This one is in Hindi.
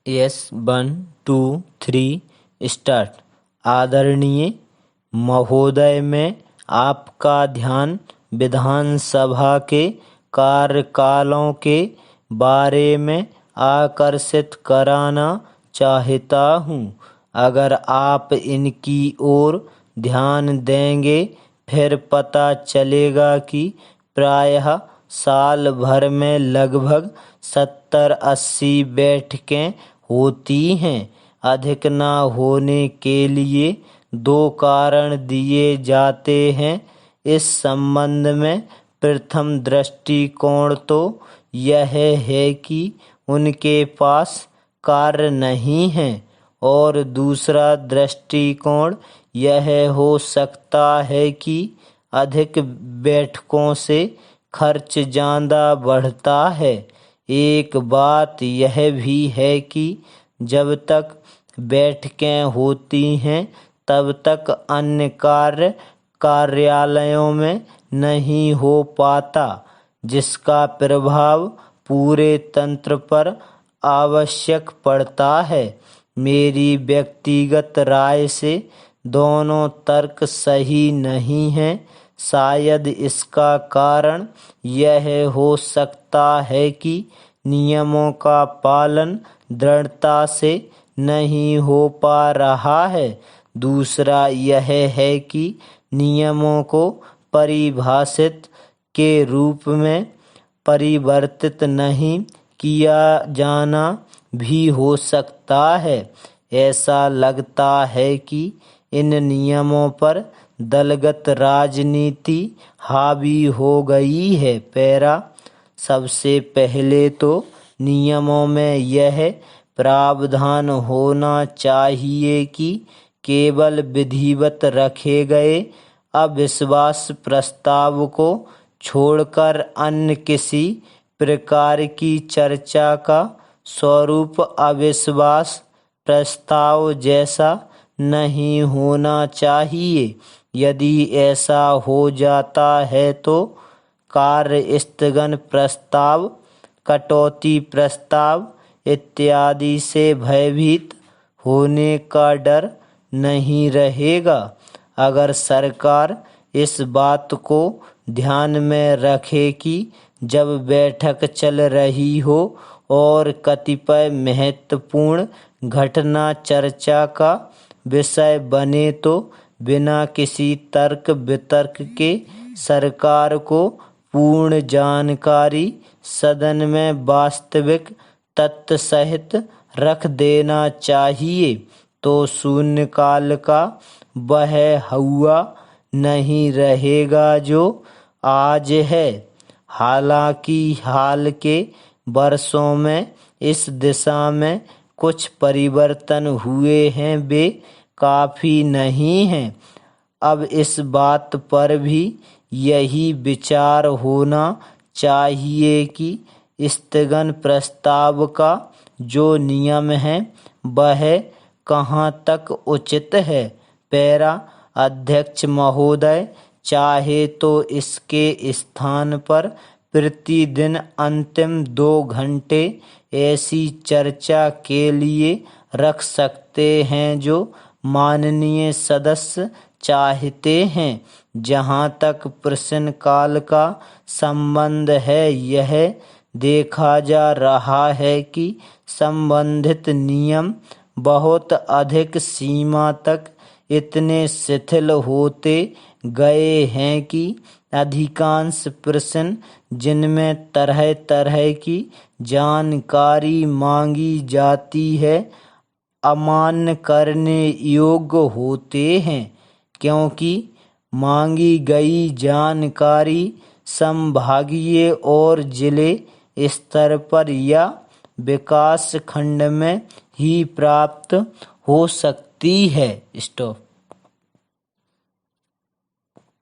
Yes 1 2 3 start. आदरणीय महोदय, मैं आपका ध्यान विधानसभा के कार्यकालों के बारे में आकर्षित कराना चाहता हूँ। अगर आप इनकी ओर ध्यान देंगे फिर पता चलेगा कि प्रायः साल भर में लगभग 70-80 बैठकें होती हैं। अधिक न होने के लिए 2 कारण दिए जाते हैं इस संबंध में। प्रथम दृष्टिकोण तो यह है कि उनके पास कार्य नहीं है, और दूसरा दृष्टिकोण यह हो सकता है कि अधिक बैठकों से खर्च ज़्यादा बढ़ता है। एक बात यह भी है कि जब तक बैठकें होती हैं तब तक अन्य कार्य कार्यालयों में नहीं हो पाता, जिसका प्रभाव पूरे तंत्र पर आवश्यक पड़ता है। मेरी व्यक्तिगत राय से दोनों तर्क सही नहीं हैं। शायद इसका कारण यह हो सकता है कि नियमों का पालन दृढ़ता से नहीं हो पा रहा है। दूसरा यह है कि नियमों को परिभाषित के रूप में परिवर्तित नहीं किया जाना भी हो सकता है। ऐसा लगता है कि इन नियमों पर दलगत राजनीति हावी हो गई है। सबसे पहले तो नियमों में यह प्रावधान होना चाहिए कि केवल विधिवत रखे गए अविश्वास प्रस्ताव को छोड़कर अन्य किसी प्रकार की चर्चा का स्वरूप अविश्वास प्रस्ताव जैसा नहीं होना चाहिए। यदि ऐसा हो जाता है तो कार्य स्थगन प्रस्ताव, कटौती प्रस्ताव इत्यादि से भयभीत होने का डर नहीं रहेगा। अगर सरकार इस बात को ध्यान में रखे कि जब बैठक चल रही हो और कतिपय महत्वपूर्ण घटना चर्चा का विषय बने तो बिना किसी तर्क वितर्क के सरकार को पूर्ण जानकारी सदन में वास्तविक तथ्य सहित रख देना चाहिए, तो शून्यकाल का वह हौवा नहीं रहेगा जो आज है। हालांकि हाल के वर्षों में इस दिशा में कुछ परिवर्तन हुए हैं, वे काफ़ी नहीं हैं। अब इस बात पर भी यही विचार होना चाहिए कि स्थगन प्रस्ताव का जो नियम है वह कहाँ तक उचित है। अध्यक्ष महोदय, चाहे तो इसके स्थान पर प्रतिदिन अंतिम 2 घंटे ऐसी चर्चा के लिए रख सकते हैं जो माननीय सदस्य चाहते हैं। जहाँ तक प्रश्नकाल का संबंध है, यह देखा जा रहा है कि संबंधित नियम बहुत अधिक सीमा तक इतने शिथिल होते गए हैं कि अधिकांश प्रश्न जिनमें तरह तरह की जानकारी मांगी जाती है अमान्य करने योग्य होते हैं, क्योंकि मांगी गई जानकारी संभागीय और जिले स्तर पर या विकास खंड में ही प्राप्त हो सकती है। स्टॉप।